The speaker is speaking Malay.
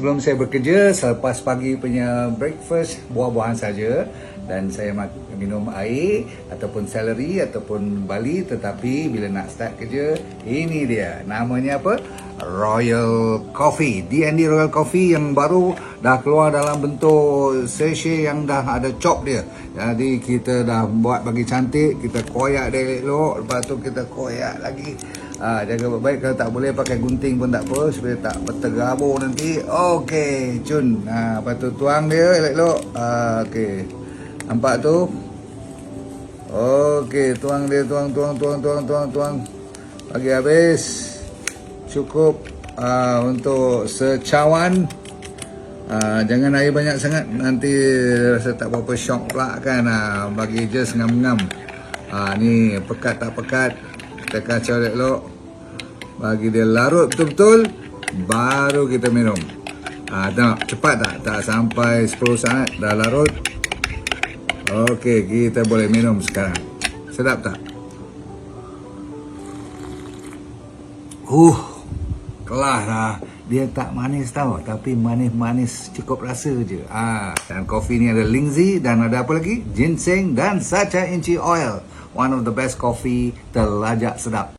Sebelum saya bekerja, selepas pagi punya breakfast, buah-buahan saja dan saya minum air ataupun celery ataupun barley, tetapi bila nak start kerja, ini dia. Namanya apa? Royal Coffee. D&D Royal Coffee yang baru dah keluar dalam bentuk sachet yang dah ada chop dia. Jadi kita dah buat bagi cantik, kita koyak dia elok, lepas tu kita koyak lagi. Jaga baik-baik, kalau tak boleh pakai gunting pun tak apa supaya tak berterabur nanti. Okey, cun. Lepas tu tuang dia elok-elok. Okey. Nampak tu? Okey, tuang dia, tuang. Bagi habis. Cukup untuk secawan. Jangan air banyak sangat, nanti rasa tak berapa syok pula kan. Bagi je ngam-ngam. Ni pekat tak pekat, kita kacau elok. Bagi dia larut betul-betul, baru kita minum. Tengok, cepat tak? Tak sampai 10 saat dah larut. Okey, kita boleh minum sekarang. Sedap tak? Kelas lah. Dia tak manis tau, tapi manis-manis cukup rasa je. Dan kopi ni ada Lingzi dan ada apa lagi? Ginseng dan Sacha Inchi Oil. One of the best coffee, terlajak sedap.